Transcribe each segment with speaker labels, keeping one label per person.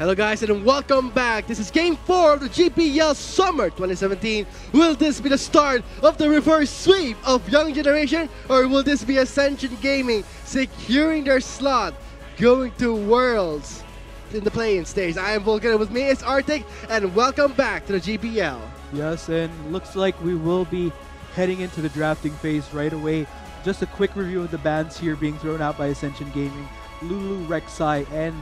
Speaker 1: Hello guys and welcome back. This is Game 4 of the GPL Summer 2017. Will this be the start of the reverse sweep of Young Generation, or will this be Ascension Gaming securing their slot going to Worlds in the play-in stage? I am Vulcan and with me is Arctic, and welcome back to the GPL.
Speaker 2: Yes, and looks like we will be heading into the drafting phase right away. Just a quick review of the bans here being thrown out by Ascension Gaming. Lulu, Rek'Sai, and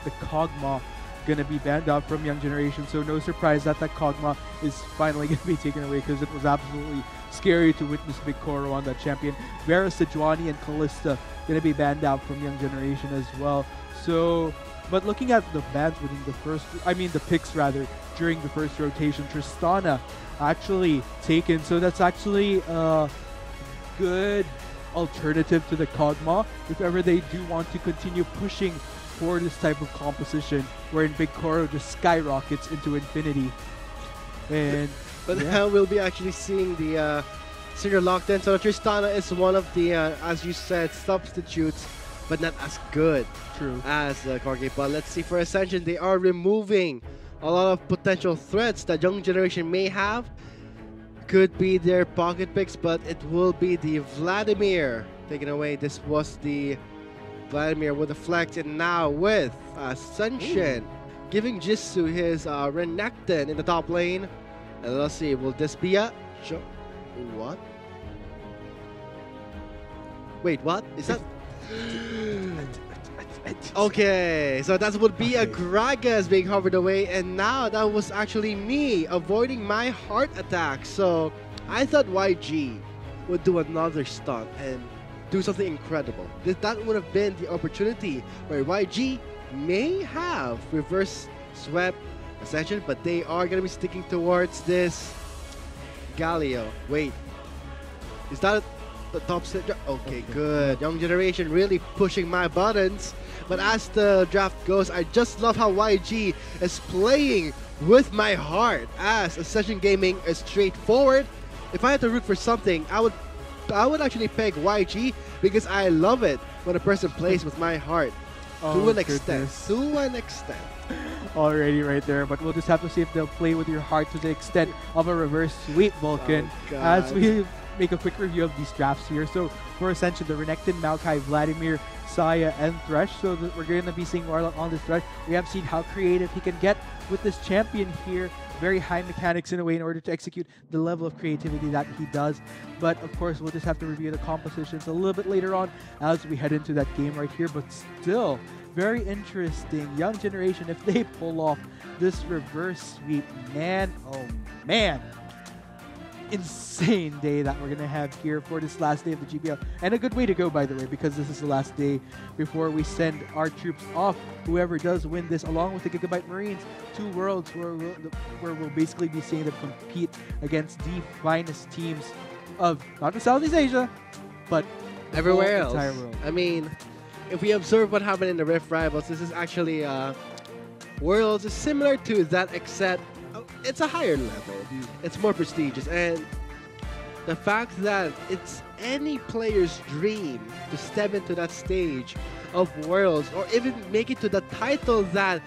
Speaker 2: the Kog'Maw gonna be banned out from Young Generation, so no surprise that Kog'Maw is finally gonna be taken away, because it was absolutely scary to witness Big Koro on that champion. Vera, Sejuani, and Kalista gonna be banned out from Young Generation as well. So, but looking at the bans within the picks rather, during the first rotation, Tristana actually taken, so that's actually a good alternative to the Kog'Maw if ever they do want to continue pushing for this type of composition wherein Big Koro just skyrockets into infinity. And
Speaker 1: but now we'll be actually seeing the Cinder locked in. So Tristana is one of the, as you said, substitutes, but not as good as Corgi. But let's see for Ascension, they are removing a lot of potential threats that Young Generation may have. Could be their pocket picks, but it will be the Vladimir taken away. This was the Vladimir with a flex, and now with Ascension giving Jisoo his Renekton in the top lane. And let's see, will this be a what? Wait, what? Is that? Okay, so that would be a Gragas being hovered away, and now that was actually me avoiding my heart attack. So I thought YG would do another stunt and do something incredible. That would have been the opportunity where YG may have reverse swept Ascension, but they are going to be sticking towards this Galio. Wait, is that the top set? Okay, good. Young Generation really pushing my buttons. But as the draft goes, I just love how YG is playing with my heart, as Ascension Gaming is straightforward. If I had to root for something, I would actually pick YG, because I love it when a person plays with my heart to an extent. To an extent.
Speaker 2: Already right there, but we'll just have to see if they'll play with your heart to the extent of a reverse sweep, Vulcan. As we make a quick review of these drafts here. So for Ascension, the Renekton, Maokai, Vladimir, Saya, and Thresh. So we're going to be seeing Warlock on this Thresh. We have seen how creative he can get with this champion here. Very high mechanics in a way in order to execute the level of creativity that he does. But of course, we'll just have to review the compositions a little bit later on as we head into that game right here. But still, very interesting. Young Generation, if they pull off this reverse sweep, man, oh man. Insane day that we're going to have here for this last day of the GPL. And a good way to go, by the way, because this is the last day before we send our troops off, whoever does win this, along with the Gigabyte Marines, to Worlds, where we'll basically be seeing them compete against the finest teams of not just Southeast Asia, but
Speaker 1: everywhere else.
Speaker 2: Entire world.
Speaker 1: I mean, if we observe what happened in the Rift Rivals, this is actually Worlds is similar to that, except it's a higher level. It's more prestigious, and the fact that it's any player's dream to step into that stage of Worlds, or even make it to the title that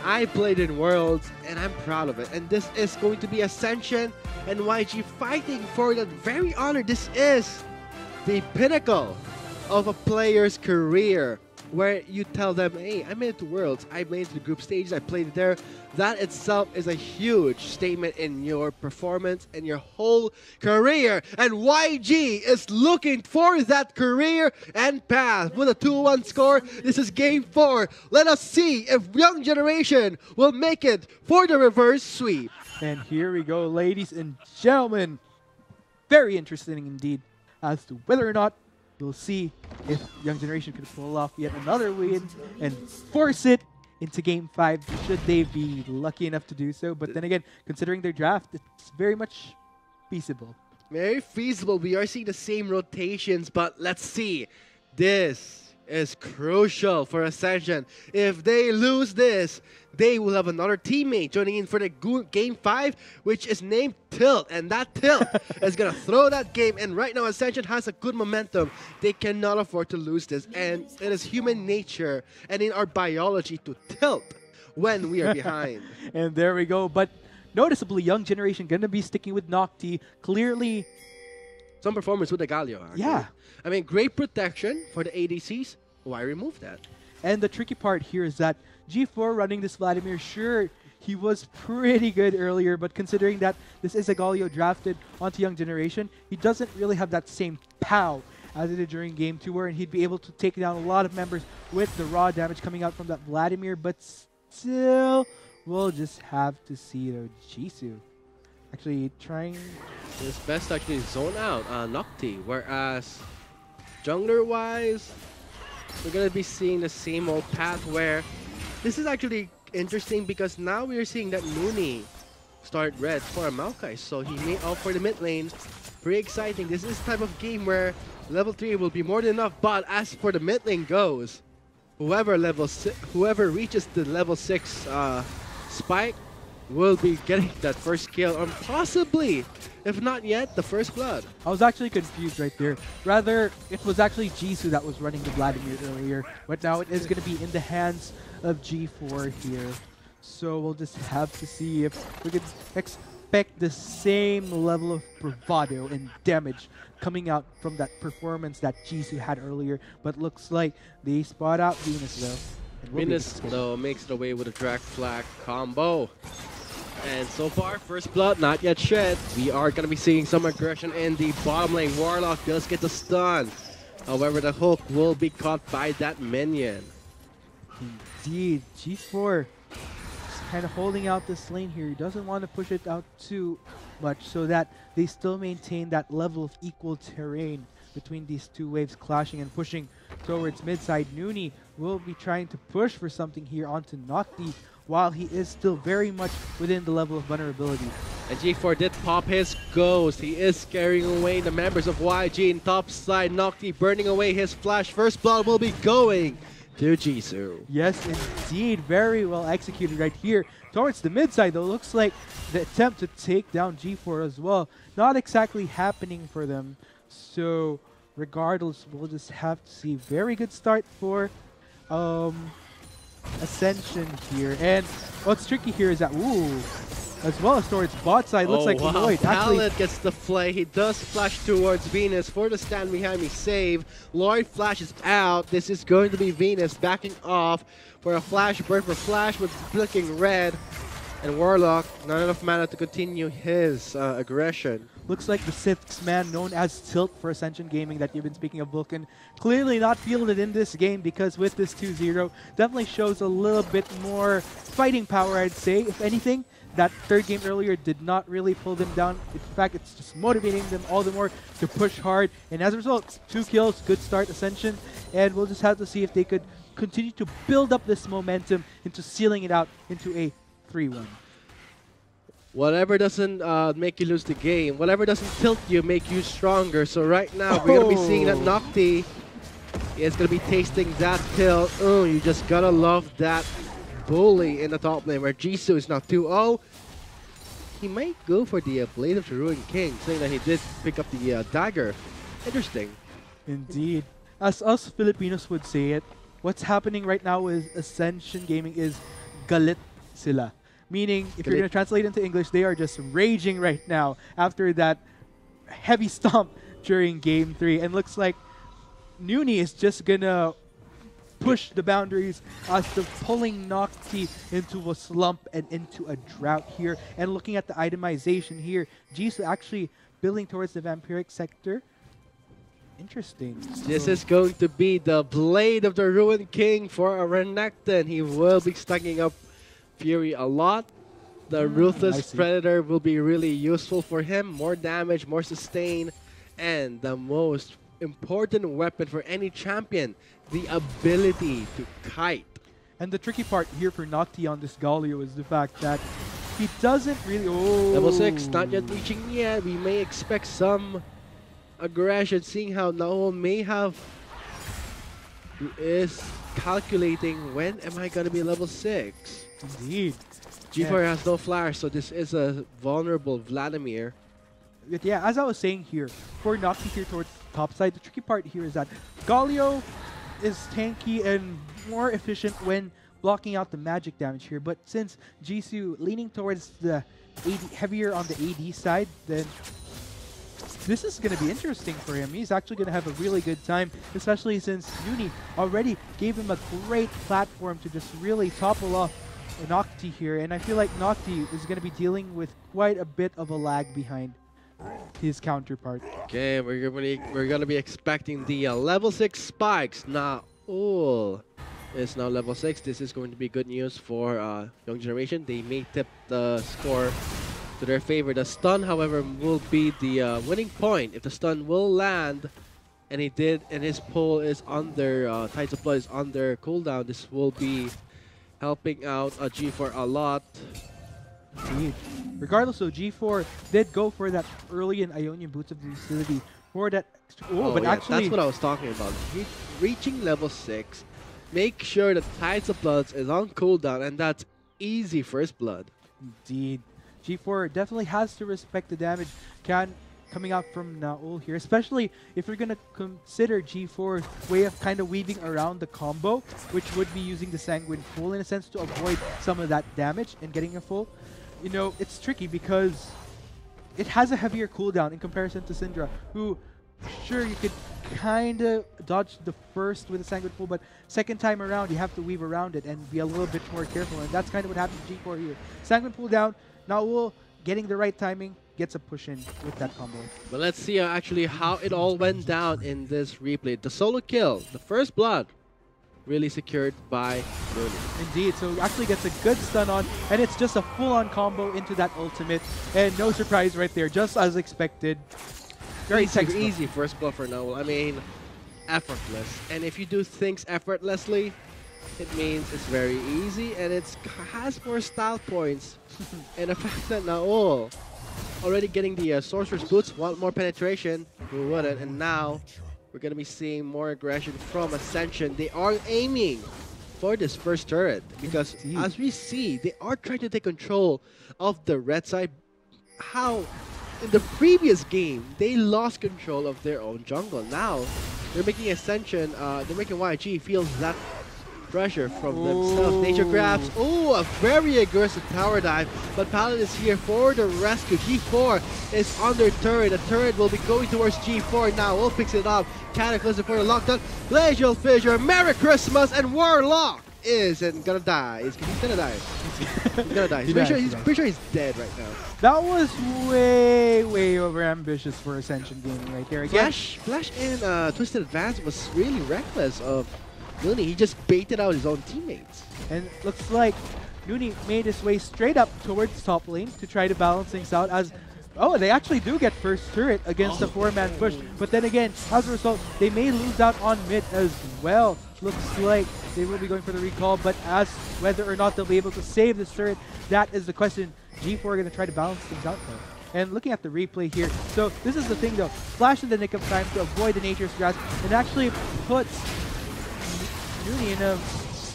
Speaker 1: I played in Worlds, and I'm proud of it. And this is going to be Ascension and YG fighting for that very honor. This is the pinnacle of a player's career, where you tell them, hey, I made it to Worlds, I made it to the group stages, I played there. That itself is a huge statement in your performance and your whole career. And YG is looking for that career and path with a 2-1 score. This is Game 4. Let us see if Young Generation will make it for the reverse sweep.
Speaker 2: And here we go, ladies and gentlemen. Very interesting indeed as to whether or not we'll see if Young Generation can pull off yet another win and force it into Game 5, should they be lucky enough to do so. But then again, considering their draft, it's very much feasible.
Speaker 1: Very feasible. We are seeing the same rotations, but let's see. This is crucial for Ascension. If they lose this, they will have another teammate joining in for the Game 5, which is named Tilt. And that Tilt is going to throw that game. And right now, Ascension has a good momentum. They cannot afford to lose this. And it is human nature and in our biology to tilt when we are behind.
Speaker 2: And there we go. But noticeably, young generation going to be sticking with Nocti. Clearly,
Speaker 1: Some performance with the Galio, actually.
Speaker 2: yeah.
Speaker 1: I mean, great protection for the ADCs. Why remove that?
Speaker 2: And the tricky part here is that G4 running this Vladimir, sure, he was pretty good earlier, but considering that this is a Galio drafted onto young generation, he doesn't really have that same pow as he did during game 2, where he'd be able to take down a lot of members with the raw damage coming out from that Vladimir, but still, we'll just have to see though. Jisoo actually trying.
Speaker 1: It's best to actually zone out Nocti, whereas jungler-wise, we're going to be seeing the same old path where this is actually interesting because now we are seeing that Nooney start red for a Maokai, so he may opt for the mid lane. Pretty exciting. This is the type of game where level 3 will be more than enough, but as for the mid lane goes, whoever reaches the level 6 spike will be getting that first kill, or possibly, if not yet, the first blood.
Speaker 2: I was actually confused right there. Rather, it was actually Jisoo that was running the Vladimir earlier, but now it is going to be in the hands of G4 here. So we'll just have to see if we can expect the same level of bravado and damage coming out from that performance that Jisoo had earlier. But looks like they spot out Venus though. And
Speaker 1: Venus though makes it away with a drag flag combo. And so far, first blood not yet shed. We are going to be seeing some aggression in the bottom lane. Warlock does get the stun. However, the hook will be caught by that minion.
Speaker 2: Indeed, G4 is kind of holding out this lane here. He doesn't want to push it out too much so that they still maintain that level of equal terrain between these two waves clashing and pushing towards mid-side. Nooney will be trying to push for something here onto Nocti, while he is still very much within the level of vulnerability.
Speaker 1: And G4 did pop his ghost. He is scaring away the members of YG in top side. Nocti burning away his flash. First blood will be going to Jisoo.
Speaker 2: Yes, indeed. Very well executed right here. Towards the mid side, though, looks like the attempt to take down G4 as well. Not exactly happening for them. So, regardless, we'll just have to see. Very good start for Ascension here. And what's tricky here is that, as well as towards bot side, looks like Lloyd
Speaker 1: Pallet gets the play. He does flash towards Venus for the stand behind me save. Lloyd flashes out. This is going to be Venus backing off for a flash burn for Flash with blinking red. And Warlock, not enough mana to continue his aggression.
Speaker 2: Looks like the sixth man known as Tilt for Ascension Gaming that you've been speaking of, Vulcan, clearly not fielded in this game, because with this 2-0, definitely shows a little bit more fighting power, I'd say. If anything, that third game earlier did not really pull them down. In fact, it's just motivating them all the more to push hard. And as a result, 2 kills, good start, Ascension. And we'll just have to see if they could continue to build up this momentum into sealing it out into a 3-1.
Speaker 1: Whatever doesn't make you lose the game, whatever doesn't tilt you, make you stronger. So right now, we're going to be seeing that Nocti is going to be tasting that tilt. Oh, you just got to love that bully in the top lane where Jisoo is now 2-0. He might go for the Blade of the Ruined King, saying that he did pick up the dagger. Interesting.
Speaker 2: Indeed. As us Filipinos would say it, what's happening right now with Ascension Gaming is galit sila. Meaning, if you're going to translate into English, they are just raging right now after that heavy stomp during Game 3. And looks like Nooney is just going to push the boundaries as to pulling Nocti into a slump and into a drought here. And looking at the itemization here, Jisoo actually building towards the vampiric sector. Interesting.
Speaker 1: This is going to be the Blade of the Ruined King for a Renekton. He will be stacking up Fury a lot. The Ruthless Predator will be really useful for him. More damage, more sustain, and the most important weapon for any champion, the ability to kite.
Speaker 2: And the tricky part here for Nocti on this Galio is the fact that he doesn't really...
Speaker 1: Level 6, not yet reaching yet. We may expect some aggression, seeing how Naol may have... is calculating, when am I going to be level 6?
Speaker 2: Indeed.
Speaker 1: G4 has no flash, so this is a vulnerable Vladimir.
Speaker 2: But yeah, as I was saying here, for Nocti here towards top side, the tricky part here is that Galio is tanky and more efficient when blocking out the magic damage here. But since Jisoo leaning towards the AD, heavier on the AD side, then this is going to be interesting for him. He's actually going to have a really good time, especially since Nuni already gave him a great platform to just really topple off Nocti here. And I feel like Nocti is going to be dealing with quite a bit of a lag behind his counterpart.
Speaker 1: Okay, we're gonna be expecting the level 6 spikes. Naul is now level 6. This is going to be good news for Young Generation. They may tip the score to their favor. The stun, however, will be the winning point. If the stun will land, and he did, and his pull is under, Tides of Blood is under cooldown, this will be helping out G4 a lot.
Speaker 2: Indeed. Regardless, though, G4 did go for that early in Ionian Boots of the Utility for that. But
Speaker 1: yeah,
Speaker 2: actually,
Speaker 1: that's what I was talking about. Reaching level 6, make sure that Tides of Blood is on cooldown, and that's easy first blood.
Speaker 2: Indeed. G4 definitely has to respect the damage coming out from Naul here, especially if you're going to consider G4's way of kind of weaving around the combo, which would be using the Sanguine Pool in a sense to avoid some of that damage and getting a full. You know, it's tricky because it has a heavier cooldown in comparison to Syndra, who, sure, you could kind of dodge the first with a Sanguine Pool, but second time around, you have to weave around it and be a little bit more careful, and that's kind of what happened to G4 here. Sanguine Pool down, Naul getting the right timing, gets a push in with that combo.
Speaker 1: But let's see actually how it all went down in this replay. The solo kill, the first blood, really secured by Nuni.
Speaker 2: Indeed, so actually gets a good stun on, and it's just a full-on combo into that ultimate, and no surprise right there, just as expected. Very
Speaker 1: easy first blood for Naul. I mean, effortless. And if you do things effortlessly, it means it's very easy, and it has more style points. And the fact that Naul already getting the Sorcerer's Boots, want more penetration, who wouldn't? And now we're going to be seeing more aggression from Ascension. They are aiming for this first turret because as we see, they are trying to take control of the red side. How in the previous game, they lost control of their own jungle. Now they're making Ascension, they're making YG feels that pressure from themselves. Nature grabs. Oh, a very aggressive tower dive. But Paladin is here for the rescue. G4 is on their turret. The turret will be going towards G4 now. We'll fix it up. Cataclysm for the lockdown. Glacial Fissure. Merry Christmas. And Warlock isn't gonna die. He's gonna die. He's gonna die. He's pretty sure he's dead right now.
Speaker 2: That was way over ambitious for Ascension Gaming right there. Again,
Speaker 1: Flash and Twisted Advance was really reckless of Nuni. He just baited out his own teammates.
Speaker 2: And looks like Nuni made his way straight up towards top lane to try to balance things out as... Oh, they actually do get first turret against the 4-man push. But then again, as a result, they may lose out on mid as well. Looks like they will be going for the recall, but as whether or not they'll be able to save this turret, that is the question. G4 are going to try to balance things out though. And looking at the replay here, so this is the thing though, Flash in the nick of time to avoid the Nature's Grasp and actually puts Nuni in a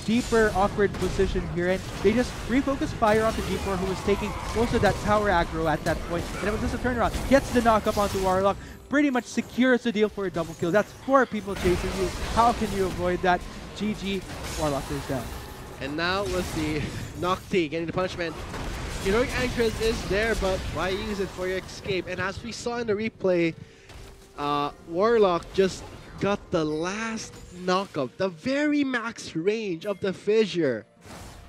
Speaker 2: deeper, awkward position here, and they just refocus fire onto G4, who was taking most of that tower aggro at that point, and it was just a turnaround. Gets the knock up onto Warlock, pretty much secures the deal for a double kill. That's 4 people chasing you. How can you avoid that? GG, Warlock goes down.
Speaker 1: And now with the Nocti getting the punishment, Heroic Anchorage is there, but why use it for your escape? And as we saw in the replay, Warlock just got the last knockup, the very max range of the fissure.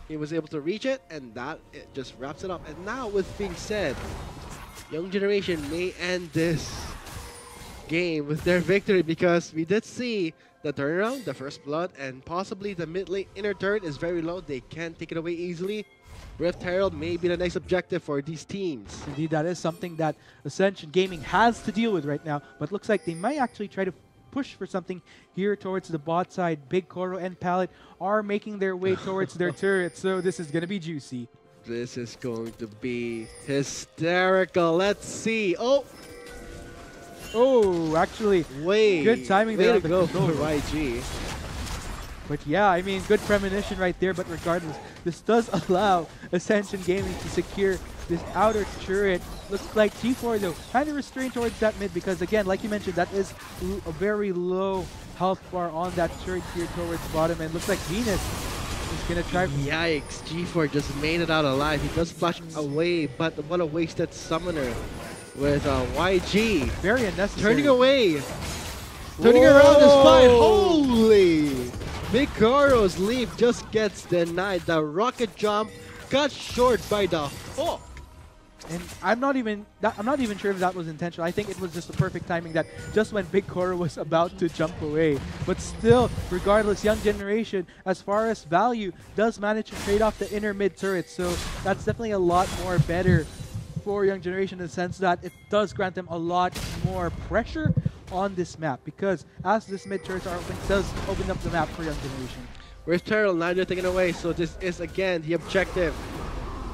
Speaker 1: He was able to reach it, and it just wraps it up. And now, with being said, Young Generation may end this game with their victory because we did see the turnaround, the first blood, and possibly the mid lane inner turret is very low. They can't take it away easily. Rift Herald may be the next objective for these teams.
Speaker 2: Indeed, that is something that Ascension Gaming has to deal with right now, but looks like they might actually try to push for something here towards the bot side. Big Koro and Pallet are making their way towards their turret, so this is going to be juicy.
Speaker 1: This is going to be hysterical. Let's see. Oh,
Speaker 2: actually, good timing there.
Speaker 1: Way to go for YG.
Speaker 2: But yeah, I mean, good premonition right there, but regardless, this does allow Ascension Gaming to secure this outer turret. Looks like T4 though, kind of restrained towards that mid because again, like you mentioned, that is a very low health bar on that turret here towards bottom, and looks like Venus He's gonna try.
Speaker 1: Yikes, G4 just made it out alive. He does flash away, but what a wasted summoner with YG.
Speaker 2: Very unnecessary.
Speaker 1: Turning away. Turning around this fight. Holy! Mikaro's leap just gets denied. The rocket jump cut short by the hook.
Speaker 2: And I'm not even sure if that was intentional. I think it was just the perfect timing that just when Big Koro was about to jump away. But still, regardless, Young Generation, as far as value, does manage to trade off the inner mid turret. So that's definitely a lot more better for Young Generation in the sense that it does grant them a lot more pressure on this map. Because as this mid turrets are open, it does open up the map for Young Generation.
Speaker 1: Where's Terrell? Now they're taking away. So this is again the objective.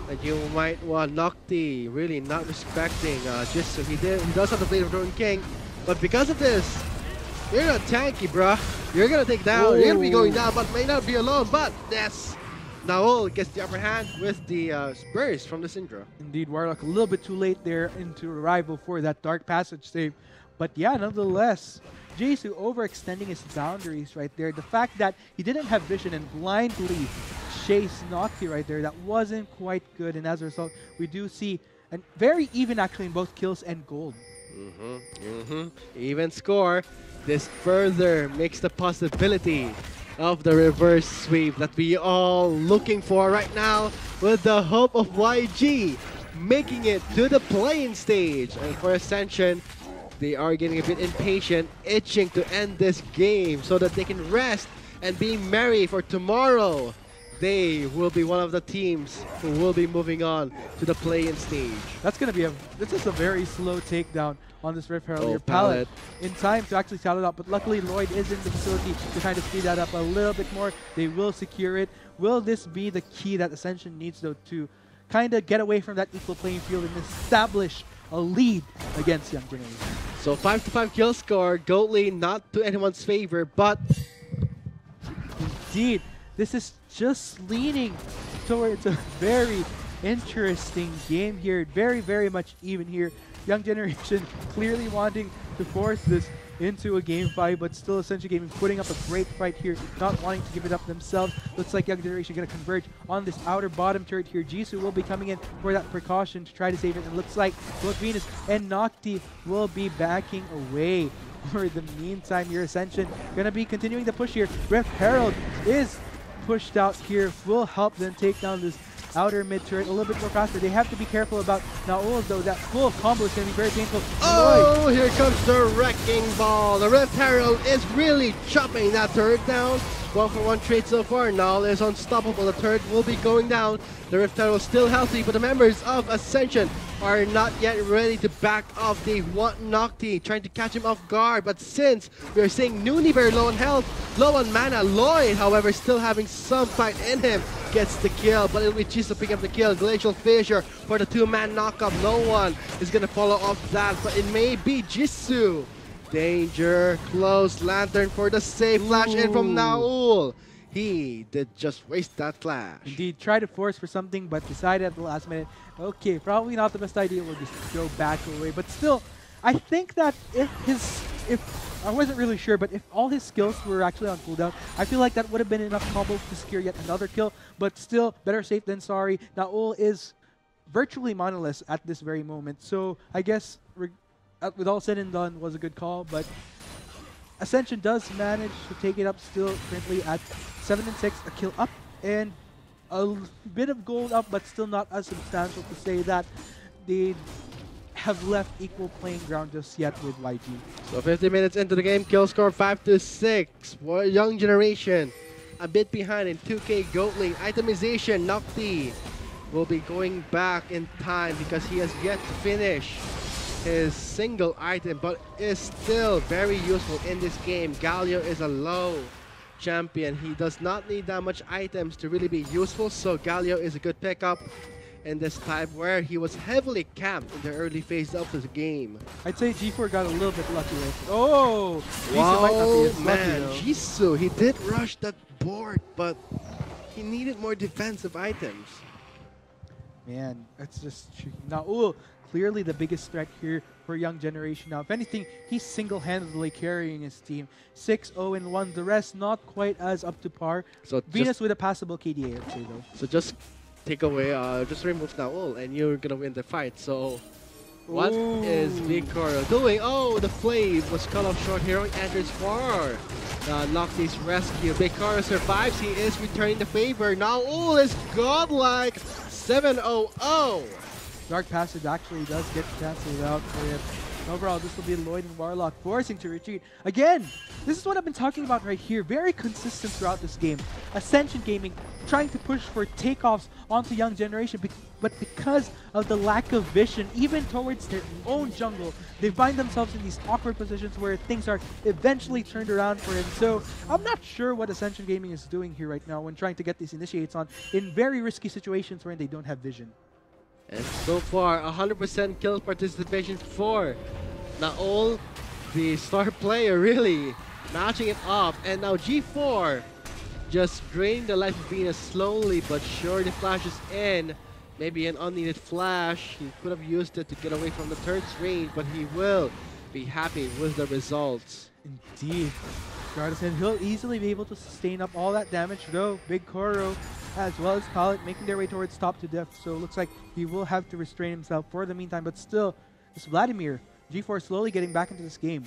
Speaker 1: And you might want Nocti really not respecting Jitsu. He does have the Blade of Drone King, but because of this, you're not tanky, bruh. You're gonna take down. You're gonna be going down, but may not be alone. But yes, Naol gets the upper hand with the Spurs from the Syndra.
Speaker 2: Indeed, Warlock a little bit too late there into arrival for that Dark Passage save. But yeah, nonetheless, Jisoo overextending his boundaries right there. The fact that he didn't have vision and blindly chase Nocti right there, that wasn't quite good. And as a result, we do see a very even actually in both kills and gold.
Speaker 1: Even score. This further makes the possibility of the reverse sweep that we all looking for right now, with the hope of YG making it to the playing stage. And for Ascension, they are getting a bit impatient, itching to end this game so that they can rest and be merry for tomorrow. They will be one of the teams who will be moving on to the play-in stage.
Speaker 2: That's going to be this is a very slow takedown on this Rift Herald. Your pallet in time to actually sell it up, but luckily Lloyd is in the facility to kind of speed that up a little bit more. They will secure it. Will this be the key that Ascension needs though to kind of get away from that equal playing field and establish a lead against Young Generation?
Speaker 1: So 5-5 kill score, Goatly not to anyone's favor, but
Speaker 2: indeed, this is just leaning towards a very interesting game here. Very, very much even here. Young Generation clearly wanting to force this into a game 5, but still Ascension Gaming putting up a great fight here, not wanting to give it up themselves. Looks like Young Generation going to converge on this outer bottom turret here. Jisoo will be coming in for that precaution to try to save it, and looks like both Venus and Nocti will be backing away. For the meantime here, Ascension going to be continuing the push here. Rift Herald is pushed out here, will help them take down this outer mid turret a little bit more faster. They have to be careful about Naol though. That full combo is going to be very painful.
Speaker 1: Oh, here comes the Wrecking Ball. The Rift Herald is really chopping that turret down. 1-for-1 trade so far. Naol is unstoppable. The turret will be going down. The Rift Herald is still healthy, but the members of Ascension are not yet ready to back off. They want Nocti, trying to catch him off guard. But since we are seeing Noonie very low on health, low on mana, Lloyd, however, still having some fight in him, gets the kill. But it'll be Jisoo picking up the kill. Glacial Fissure for the 2-man knockup. No one is going to follow off that, but it may be Jisoo. Danger, close lantern for the save. Flash in from Naol. He did just waste that flash.
Speaker 2: Indeed, tried to force for something, but decided at the last minute, okay, probably not the best idea, we'll just go back away. But still, I think that if I wasn't really sure, but if all his skills were actually on cooldown, I feel like that would have been enough combos to secure yet another kill. But still, better safe than sorry. Naol is virtually monoless at this very moment. So I guess with all said and done, was a good call, but Ascension does manage to take it up still currently at 7-6, a kill up and a bit of gold up, but still not as substantial to say that they have left equal playing ground just yet with YG.
Speaker 1: So 50 minutes into the game, kill score 5-6. For Young Generation, a bit behind in 2K Goatly. Itemization, Nocti will be going back in time because he has yet to finish his single item, but is still very useful in this game. Galio is a low champion. He does not need that much items to really be useful, so Galio is a good pickup in this type where he was heavily camped in the early phase of the game.
Speaker 2: I'd say G4 got a little bit lucky with. Oh!
Speaker 1: Wow, man, Jisoo, he did rush that board, but he needed more defensive items.
Speaker 2: Man, that's just tricky. Now, ooh, clearly the biggest threat here for Young Generation. Now, if anything, he's single-handedly carrying his team. 6-0-1. The rest not quite as up to par.
Speaker 1: So
Speaker 2: Venus with a passable KDA, I'd say, though.
Speaker 1: So just take away, just remove Naul, and you're gonna win the fight. So what is Vicoro doing? Oh, the flame was cut off short. Hero enters far. Noxie's rescue. Vicoro survives. He is returning the favor. Naul is godlike. 7-0-0.
Speaker 2: Dark Passage actually does get cancelled out for him. Overall, this will be Lloyd and Warlock forcing to retreat. Again, this is what I've been talking about right here. Very consistent throughout this game. Ascension Gaming trying to push for takeoffs onto Young Generation, but because of the lack of vision, even towards their own jungle, they find themselves in these awkward positions where things are eventually turned around for him. So I'm not sure what Ascension Gaming is doing here right now when trying to get these initiates on in very risky situations where they don't have vision.
Speaker 1: And so far, 100% kill participation for Naul, the star player, really notching it up. And now G4 just draining the life of Venus slowly but surely. Flashes in. Maybe an unneeded flash. He could have used it to get away from the turret's range, but he will be happy with the results.
Speaker 2: Indeed. Regardless, and he'll easily be able to sustain up all that damage, though. Big Koro as well as Pallet making their way towards top to death, so it looks like he will have to restrain himself for the meantime, but still, it's Vladimir. G4 slowly getting back into this game.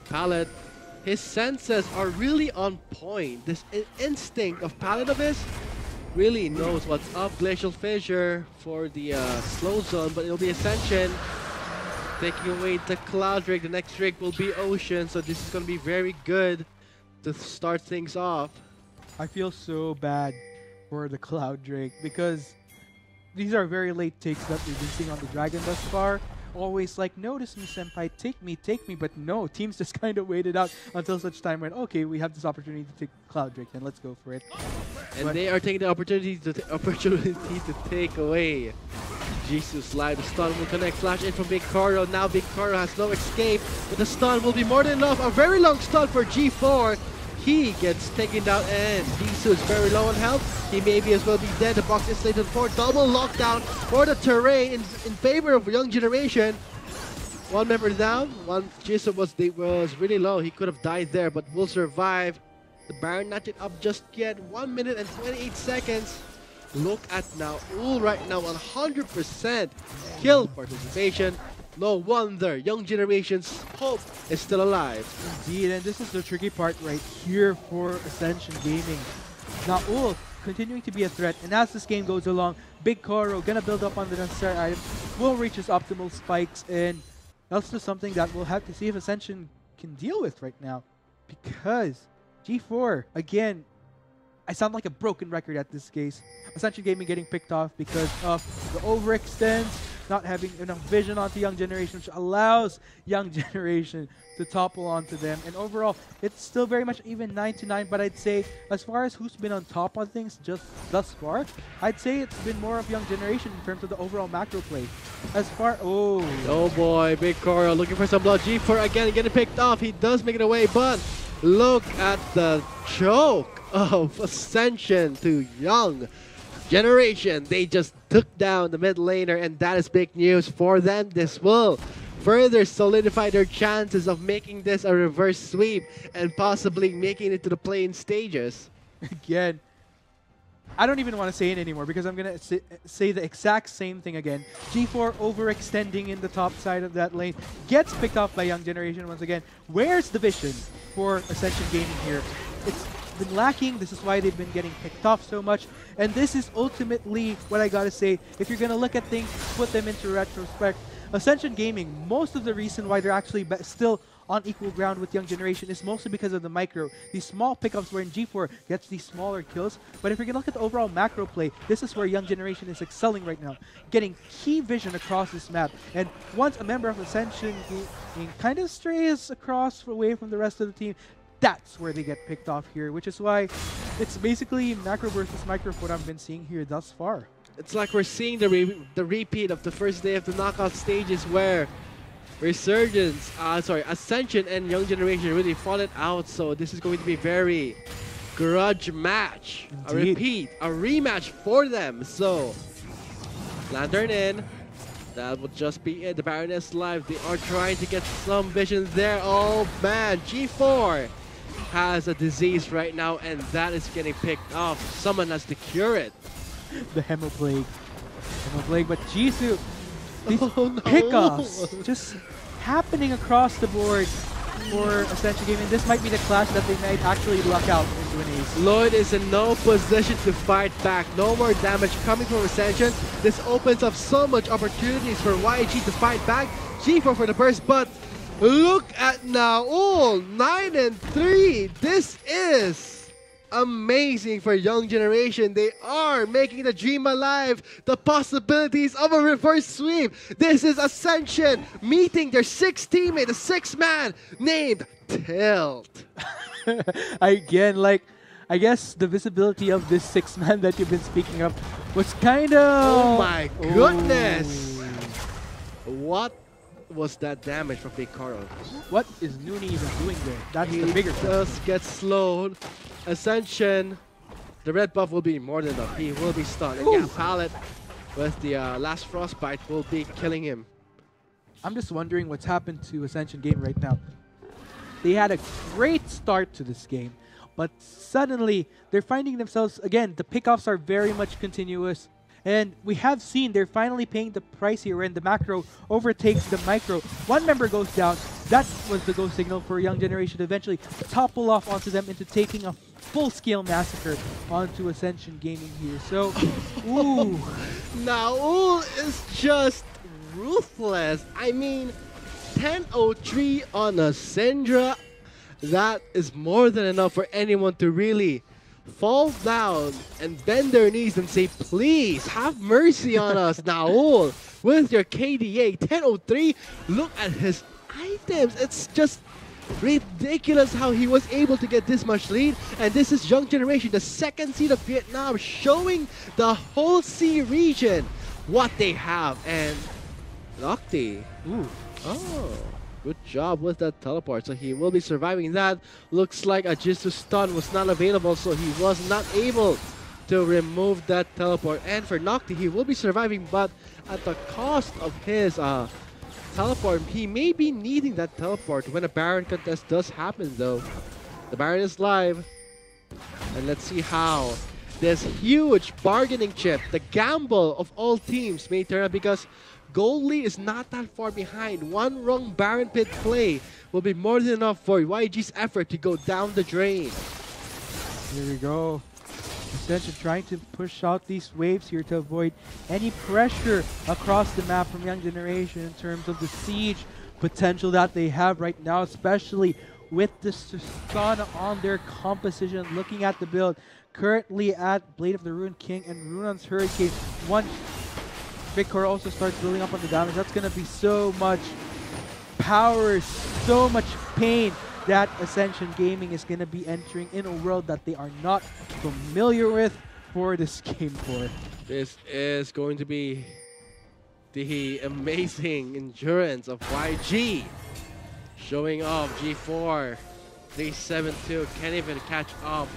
Speaker 1: Pallet, his senses are really on point. This instinct of Pallet of his really knows what's up. Glacial Fissure for the slow zone, but it'll be Ascension. Taking away the Cloud Drake. The next Drake will be Ocean, so this is going to be very good to start things off.
Speaker 2: I feel so bad for the Cloud Drake because these are very late takes that we've been seeing on the Dragon thus far. Always like, notice me, Senpai, take me, but no, teams just kind of waited out until such time when, okay, we have this opportunity to take Cloud Drake, then let's go for it.
Speaker 1: And they are taking the opportunity to take away Jesus Live. The stun will connect, flash in from Big Koro. Now Big Koro has no escape, but the stun will be more than enough. A very long stun for G4. He gets taken down, and Jisoo is very low on health. He maybe as well be dead. The box is slated for double lockdown for the terrain in favor of Young Generation. One member down. One Jisoo was really low. He could have died there, but will survive. The Baron not yet up just yet. 1 minute and 28 seconds. Look at Naul right now, 100% kill participation. No wonder Young Generation's hope is still alive.
Speaker 2: Indeed, and this is the tricky part right here for Ascension Gaming. Naul continuing to be a threat, and as this game goes along, Big Koro gonna build up on the necessary items, will reach his optimal spikes, and that's just something that we'll have to see if Ascension can deal with right now. Because G4, again, I sound like a broken record at this case. Ascension Gaming getting picked off because of the overextends, not having enough vision onto Young Generation, which allows Young Generation to topple onto them. And overall, it's still very much even 9-9, but I'd say as far as who's been on top on things just thus far, I'd say it's been more of Young Generation in terms of the overall macro play. As far, oh
Speaker 1: boy, Big Koro looking for some blood. G4 again getting picked off. He does make it away, but look at the choke of Ascension to Young Generation. They just took down the mid laner, and that is big news for them. This will further solidify their chances of making this a reverse sweep and possibly making it to the play-in stages.
Speaker 2: Again, I don't even want to say it anymore because I'm going to say the exact same thing again. G4 overextending in the top side of that lane. Gets picked off by Young Generation once again. Where's the vision for Ascension Gaming here? It's been lacking. This is why they've been getting picked off so much. And this is ultimately what I gotta say. If you're gonna look at things, put them into retrospect, Ascension Gaming, most of the reason why they're actually still on equal ground with Young Generation is mostly because of the micro. These small pickups wherein G4 gets these smaller kills. But if you're gonna look at the overall macro play, this is where Young Generation is excelling right now, getting key vision across this map. And once a member of Ascension kind of strays across away from the rest of the team, that's where they get picked off here, which is why it's basically macro versus micro what I've been seeing here thus far.
Speaker 1: It's like we're seeing the repeat of the first day of the knockout stages where Ascension and Young Generation really fought it out. So this is going to be very grudge match. Indeed. A repeat, a rematch for them. So Lantern in. That would just be it. The Baron is live. They are trying to get some vision there. Oh man, G4 has a disease right now, and that is getting picked off. Someone has to cure it.
Speaker 2: The Hemoplague. Hemoplague, but Jisoo, these
Speaker 1: Oh, no.
Speaker 2: pickoffs just happening across the board for Ascension Gaming. This might be the clash that they might actually luck out into an ace.
Speaker 1: Lloyd is in no position to fight back. No more damage coming from Ascension. This opens up so much opportunities for YG to fight back. G4 for the burst, but look at Naul, 9 and 3. This is amazing for young generation. They are making the dream alive. The possibilities of a reverse sweep. This is Ascension meeting their sixth teammate, the sixth man named Tilt.
Speaker 2: Again, like, I guess the visibility of this sixth man that you've been speaking of was kind of...
Speaker 1: Oh my goodness! What was that damage from Big Carl?
Speaker 2: What is Nooney even doing there? That's
Speaker 1: He
Speaker 2: the bigger question.
Speaker 1: just gets slowed. Ascension, the red buff will be more than enough. He will be stunned. And yeah, Pallet with the last frostbite will be killing him.
Speaker 2: I'm just wondering what's happened to Ascension Game right now. They had a great start to this game, but suddenly they're finding themselves, again, the pickoffs are very much continuous. And we have seen they're finally paying the price here when the macro overtakes the micro. One member goes down. That was the go signal for Young Generation to eventually topple off onto them into taking a full-scale massacre onto Ascension Gaming here. So, ooh.
Speaker 1: Naul is just ruthless. I mean, 10-03 on a Syndra. That is more than enough for anyone to really fall down and bend their knees and say, please have mercy on us, Naul, with your KDA 1003. Look at his items. It's just ridiculous how he was able to get this much lead. And this is Young Generation, the second seed of Vietnam, showing the whole C region what they have. And Nocti, good job with that teleport. So he will be surviving that. Looks like a Jisoo stun was not available, so he was not able to remove that teleport. And for Nocti, he will be surviving, but at the cost of his teleport. He may be needing that teleport when a Baron contest does happen, though. The Baron is live. And let's see how this huge bargaining chip, the gamble of all teams, may turn out, because Goldly is not that far behind. One wrong Baron Pit play will be more than enough for YG's effort to go down the drain.
Speaker 2: Here we go. Ascension trying to push out these waves here to avoid any pressure across the map from Young Generation in terms of the siege potential that they have right now, especially with the stun on their composition. Looking at the build currently at Blade of the Rune King and Runon's Hurricane. Once Big Core also starts building up on the damage, that's going to be so much power, so much pain that Ascension Gaming is going to be entering in a world that they are not familiar with for this game for.
Speaker 1: This is going to be the amazing endurance of YG. Showing off G4, 372, can't even catch up.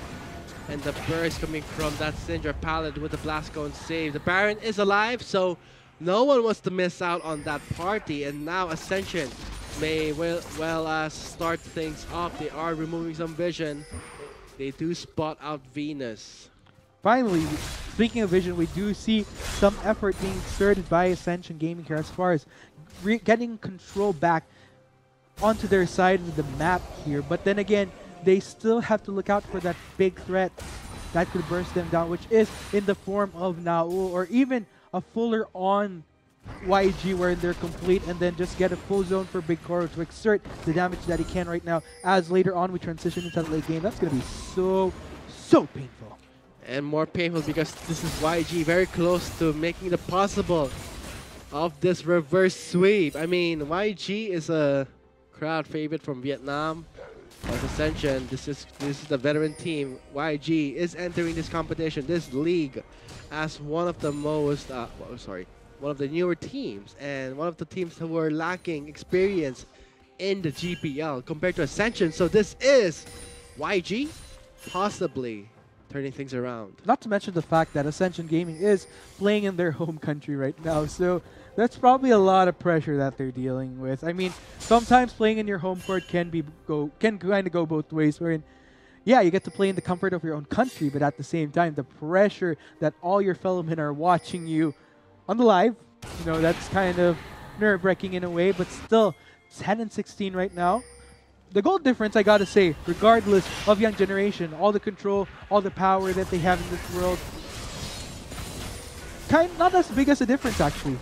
Speaker 1: And the burst coming from that Syndra palette with the Blast Cone save. The Baron is alive, so no one wants to miss out on that party. And now Ascension may start things off. They are removing some vision. They do spot out Venus.
Speaker 2: Finally, speaking of vision, we do see some effort being exerted by Ascension Gaming here as far as getting control back onto their side of the map here. But then again, they still have to look out for that big threat that could burst them down, which is in the form of Naul, or even a fuller on YG where they're complete and then just get a full zone for Big Koro to exert the damage that he can right now, as later on we transition into the late game. That's going to be so painful.
Speaker 1: And more painful because this is YG very close to making the possible of this reverse sweep. I mean, YG is a crowd favorite from Vietnam. As Ascension, this is the veteran team. YG is entering this competition, this league, as one of the most, one of the newer teams, and one of the teams who were lacking experience in the GPL compared to Ascension. So this is YG possibly turning things around.
Speaker 2: Not to mention the fact that Ascension Gaming is playing in their home country right now, so that's probably a lot of pressure that they're dealing with. I mean, sometimes playing in your home court can kind of go both ways. Wherein, yeah, you get to play in the comfort of your own country, but at the same time, the pressure that all your fellow men are watching you on the live, that's kind of nerve-wracking in a way. But still, 10-16 right now. The goal difference, I gotta say, regardless of Young Generation, all the control, all the power that they have in this world, not as big as a difference actually.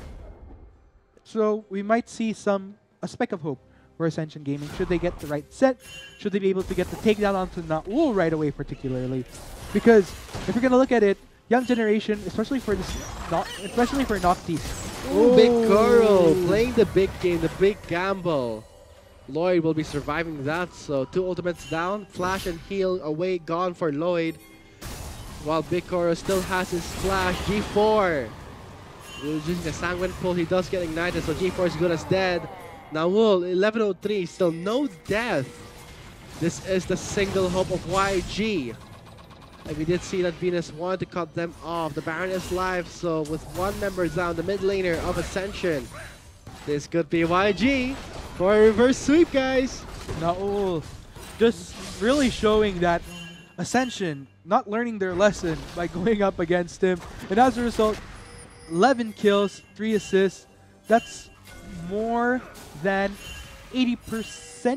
Speaker 2: So we might see a speck of hope for Ascension Gaming should they get the right set, should they be able to get the takedown onto Naul right away particularly. Because if you're gonna look at it, Young Generation, especially for Noctis.
Speaker 1: Ooh, Big Goro playing the big game, the big gamble. Lloyd will be surviving that, so 2 ultimates down. Flash and heal away, gone for Lloyd. While Big Goro still has his flash. G4 using the Sanguine Pull, he does get ignited, so G4 is good as dead. Naul, 1103, still no death. This is the single hope of YG. And we did see that Venus wanted to cut them off. The Baron is live, so with 1 member down, the mid laner of Ascension. This could be YG for a reverse sweep, guys.
Speaker 2: Naul just really showing that Ascension not learning their lesson by going up against him. And as a result, 11 kills, 3 assists. That's more than 80%,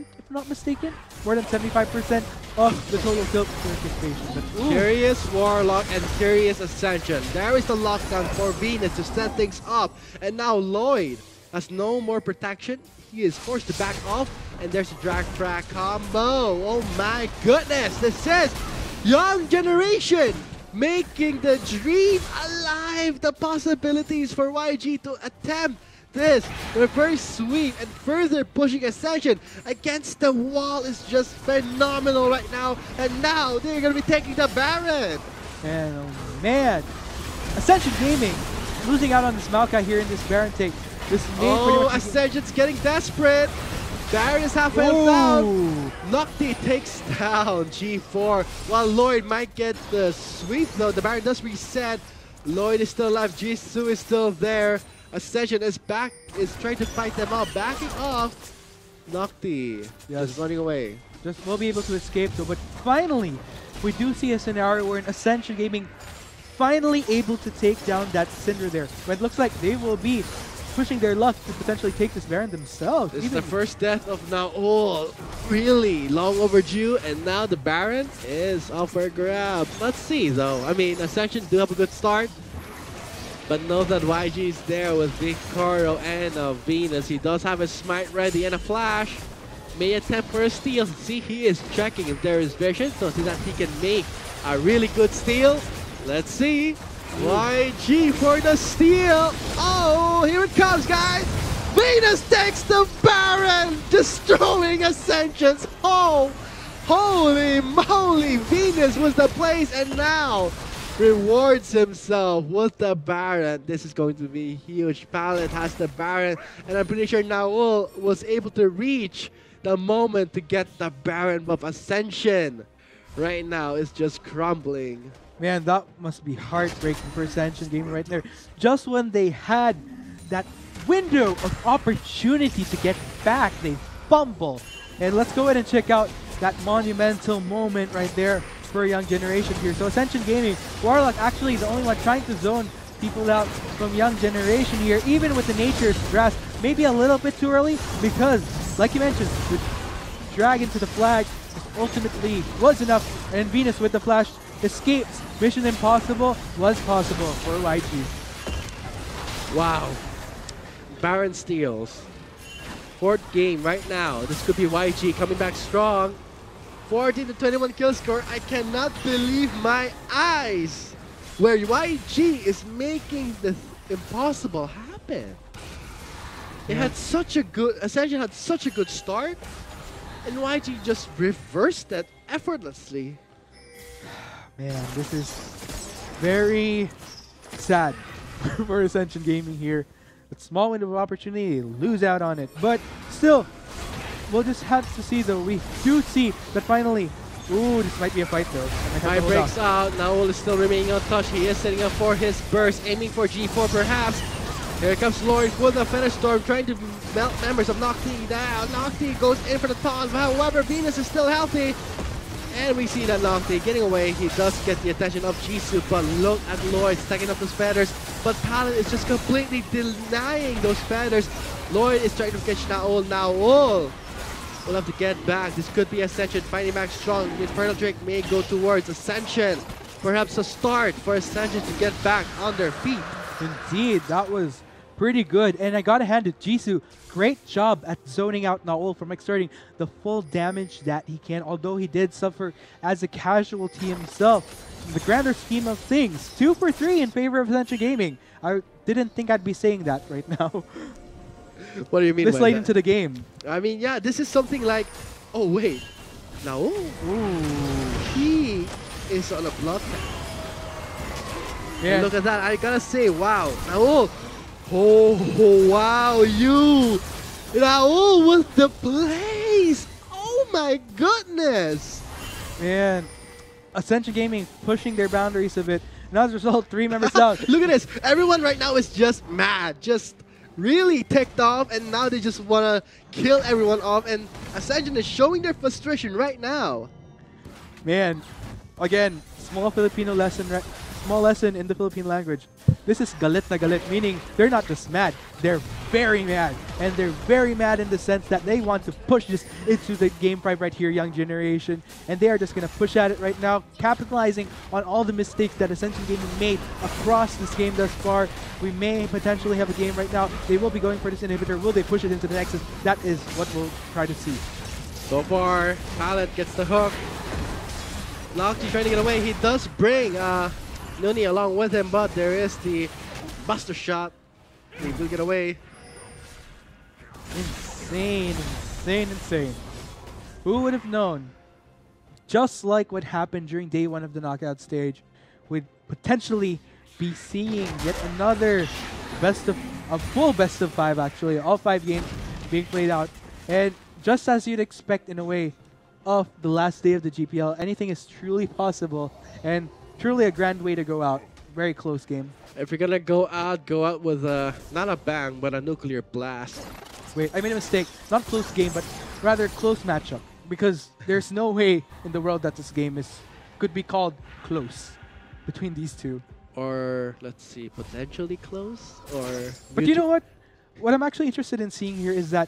Speaker 2: if I'm not mistaken. More than 75% of the total kill participation.
Speaker 1: Curious Warlock and Curious Ascension. There is the lockdown for Venus to set things up. And now Lloyd has no more protection. He is forced to back off. And there's a drag track combo. Oh my goodness. This is Young Generation making the dream alive. The possibilities for YG to attempt this reverse sweep and further pushing Ascension against the wall is just phenomenal right now. And now they're going to be taking the Baron.
Speaker 2: And oh man, Ascension Gaming losing out on this Maokai here in this Baron take.
Speaker 1: Ascension's getting desperate. Baron is halfway down. Nocti takes down G4 while Lloyd might get the sweep though. The Baron does reset. Lloyd is still alive. Jisoo is still there. Ascension is back, is trying to fight them out, backing off. Nocti just running away.
Speaker 2: Just will be able to escape though, but finally, we do see a scenario where Ascension Gaming finally able to take down that Syndra there. But it looks like they will be pushing their luck to potentially take this Baron themselves.
Speaker 1: This is the first death of Naul. Really long overdue, and now the Baron is up for grabs. Let's see though. I mean, Ascension do have a good start. But know that YG is there with Big Goro and Venus. He does have a smite ready and a flash. May attempt for a steal. See, he is checking if there is vision, so see that he can make a really good steal. Let's see. YG for the steal. Oh, here it comes, guys. Venus takes the Baron, destroying Ascensions. Oh, holy moly. Venus was the place, and now rewards himself with the Baron. This is going to be huge. Palette has the Baron, and I'm pretty sure Naul was able to reach the moment to get the Baron buff. Ascension right now is just crumbling.
Speaker 2: Man, that must be heartbreaking for Ascension Gaming right there. Just when they had that window of opportunity to get back, they fumble. And let's go ahead and check out that monumental moment right there for Young Generation here. So Ascension Gaming, Warlock actually is the only one trying to zone people out from Young Generation here, even with the Nature's Grasp. Maybe a little bit too early because, like you mentioned, the drag into the flag ultimately was enough, and Venus with the flash escapes. Mission Impossible was possible for YG.
Speaker 1: Wow. Baron steals. 4th game right now. This could be YG coming back strong. 14 to 21 kill score. I cannot believe my eyes. Where YG is making the impossible happen. It had such a good, Ascension had such a good start, and YG just reversed that effortlessly.
Speaker 2: Man, this is very sad for Ascension Gaming here. A small window of opportunity, lose out on it. But still, we'll just have to see though. We do see that finally Ooh, this might be a fight though.
Speaker 1: Five breaks out. Naul is still remaining untouched. He is setting up for his burst, aiming for G4 perhaps. Here comes Lord with the Finish Storm, trying to melt members of Nocti down. Nocti goes in for the taunt. However, Venus is still healthy. And we see that Nocti getting away. He does get the attention of Jisoo, but look at Lloyd stacking up those feathers. But Talon is just completely denying those feathers. Lloyd is trying to catch Naul. Naul will have to get back. This could be Ascension fighting back strong. Infernal Drake may go towards Ascension. Perhaps a start for Ascension to get back on their feet.
Speaker 2: Indeed, that was pretty good. And I gotta hand it to Jisoo. Great job at zoning out Naul from exerting the full damage that he can, although he did suffer as a casualty himself. In the grander scheme of things, 2 for 3 in favor of Ascension Gaming. I didn't think I'd be saying that right now.
Speaker 1: What do you mean
Speaker 2: this
Speaker 1: by
Speaker 2: late
Speaker 1: that?
Speaker 2: into the game?
Speaker 1: I mean, yeah, this is something like, oh wait, Naul, he is on a blood pact.
Speaker 2: Yeah.
Speaker 1: And look at that, I gotta say, wow, Naul, oh wow, Naul with the plays, oh my goodness.
Speaker 2: Man, Ascension Gaming pushing their boundaries a bit. And as a result, 3 members down.
Speaker 1: Look at this, everyone right now is just mad, just really ticked off, and now they just wanna kill everyone off, and Ascension is showing their frustration right now.
Speaker 2: Man, again, small lesson in the Philippine language. This is galit na galit, meaning they're not just mad, they're very mad. And they're very mad in the sense that they want to push this into the game 5 right here, young generation. And they are just going to push at it right now, capitalizing on all the mistakes that Ascension Gaming made across this game thus far. We may potentially have a game right now. They will be going for this inhibitor. Will they push it into the Nexus? That is what we'll try to see.
Speaker 1: So far, Pallet gets the hook. Nocti trying to get away. He does bring Nuni along with him, but there is the buster shot. He will get away.
Speaker 2: Insane, insane, insane. Who would have known? Just like what happened during day 1 of the knockout stage, we'd potentially be seeing yet another full best of 5 actually, all 5 games being played out. And just as you'd expect in a way of the last day of the GPL, anything is truly possible and truly a grand way to go out. Very close game.
Speaker 1: If you're gonna go out with not a bang, but a nuclear blast.
Speaker 2: Wait, I made a mistake. Not close game, but rather close matchup. Because there's no way in the world that this game could be called close between these two.
Speaker 1: Or, let's see, potentially close? Or...
Speaker 2: But you know what? What I'm actually interested in seeing here is that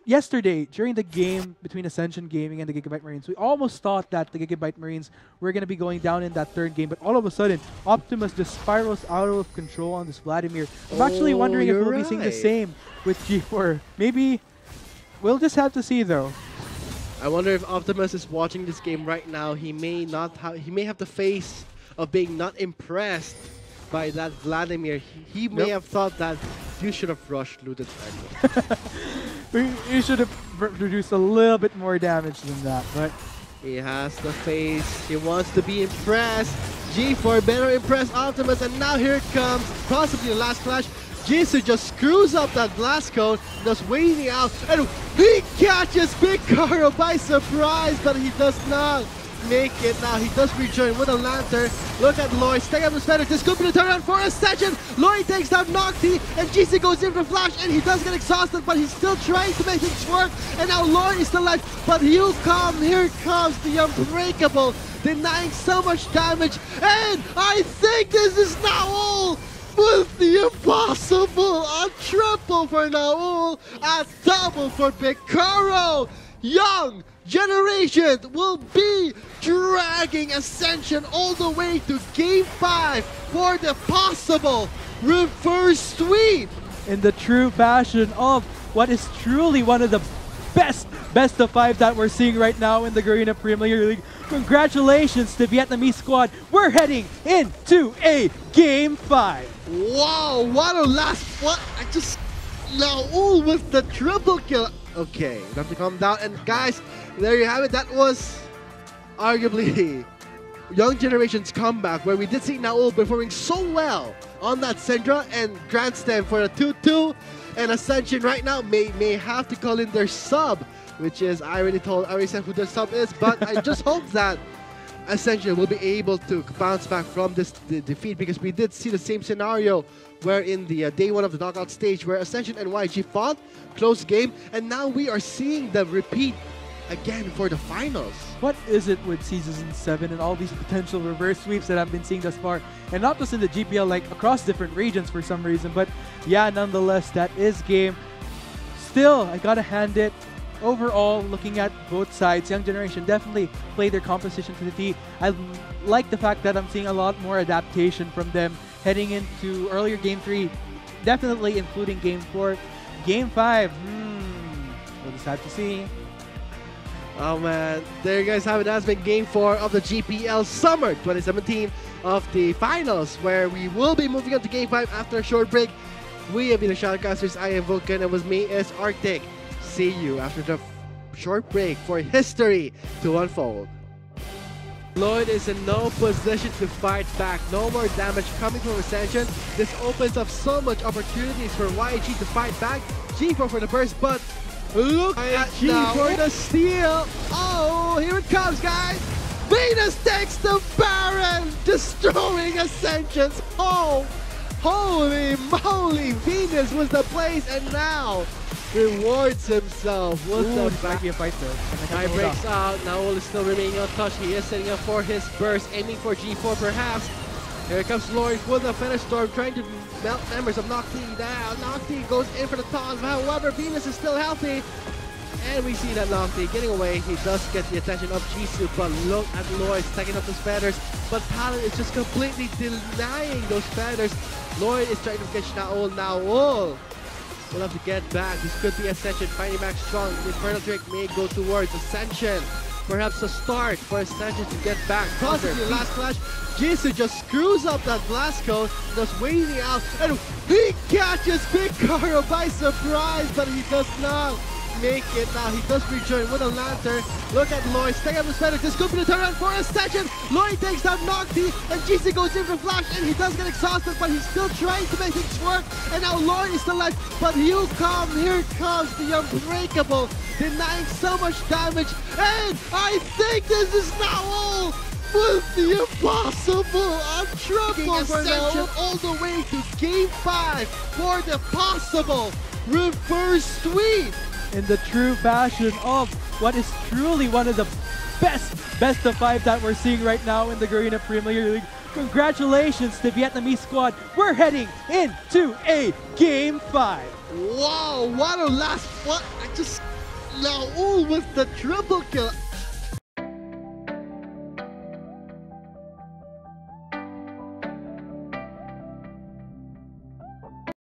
Speaker 2: yesterday, during the game between Ascension Gaming and the Gigabyte Marines, we almost thought that the Gigabyte Marines were going to be going down in that 3rd game, but all of a sudden, Optimus just spirals out of control on this Vladimir. I'm actually wondering if we'll be seeing the same with G4. Maybe we'll just have to see, though.
Speaker 1: I wonder if Optimus is watching this game right now. He may have the face of being not impressed by that Vladimir. He may have thought that you should have rushed looted cycle.
Speaker 2: You should have produced a little bit more damage than that, but
Speaker 1: he has the face. He wants to be impressed. G4 better impress Optimus, and now here it comes, possibly the last clash. Jisoo just screws up that blast cone, just waiting out, and he catches Big Karo by surprise, but he does not make it now. He does rejoin with a lantern. Look at Lloyd, staying up the better. This could be the turnaround for Ascension. Lloyd takes down Nocti, and GC goes in for Flash, and he does get exhausted, but he's still trying to make things work. And now Lloyd is still alive, but here comes the Unbreakable, denying so much damage. And I think this is Naul with the impossible. A triple for Naul, a double for Picaro. Young Generation will be dragging Ascension all the way to Game 5 for the possible reverse sweep.
Speaker 2: In the true fashion of what is truly one of the best of 5 that we're seeing right now in the Garena Premier League. Congratulations to Vietnamese squad. We're heading into a Game 5.
Speaker 1: Wow, what a Naul with the triple kill. Okay, we have to calm down. And guys, there you have it. That was arguably Young Generation's comeback, where we did see Naul performing so well on that Syndra and Grand Stem for a 2-2. And Ascension right now may have to call in their sub which is I already said who the sub is, but I just hope that Ascension will be able to bounce back from this defeat, because we did see the same scenario where in the day 1 of the knockout stage where Ascension and YG fought, close game, and now we are seeing the repeat again for the finals.
Speaker 2: What is it with Season 7 and all these potential reverse sweeps that I've been seeing thus far? And not just in the GPL, like across different regions for some reason, but yeah, nonetheless, that is game. Still, I gotta hand it. Overall, looking at both sides, Young Generation definitely play their composition to the T. I like the fact that I'm seeing a lot more adaptation from them heading into earlier Game 3, definitely including Game 4. Game 5, we'll just have to see.
Speaker 1: Oh man, there you guys have it. That's been Game 4 of the GPL Summer 2017 of the finals, where we will be moving on to Game 5 after a short break. We have been the Shoutcasters. I am Vulcan, and with me is Arctic. See you after the short break for history to unfold. Lloyd is in no position to fight back. No more damage coming from Ascension. This opens up so much opportunities for YG to fight back. G4 for the burst, but look at G for the steal. Oh, here it comes, guys. Venus takes the Baron, destroying Ascension's home. Holy moly, Venus was the place, and now rewards himself with the
Speaker 2: might be a fight though.
Speaker 1: Guy breaks out. Naul is still remaining untouched. He is setting up for his burst, aiming for G4 perhaps. Here comes Lord with the finish storm, trying to melt members of Nocti down. Nocti goes in for the toss, however, Venus is still healthy. And we see that Nocti getting away. He does get the attention of Jisoo, but look at Lloyd taking up those feathers. But Talon is just completely denying those feathers. Lloyd is trying to catch Naul. Naul will have to get back. This could be Ascension fighting back strong. The Infernal Drake may go towards Ascension. Perhaps a start for Ascension to get back. Possibly last flash. Jisoo just screws up that blast code, just waiting out, and he catches Big Karo by surprise, but he does not make it. Now he does rejoin with a lantern. Look at Lloyd staying up his feather. This could be the turnaround for Ascension. Lloyd takes down Nocti, and GC goes in for flash, and he does get exhausted, but he's still trying to make things work. And now Lloyd is still alive, but here comes the Unbreakable, denying so much damage. And I think this is now all with the impossible. I'm triple Ascension all the way to Game 5 for the possible reverse sweep.
Speaker 2: In the true fashion of what is truly one of the best of 5 that we're seeing right now in the Garena Premier League. Congratulations to Vietnamese squad. We're heading into a Game 5.
Speaker 1: Wow, what a last, what, I just, Naul with the triple kill.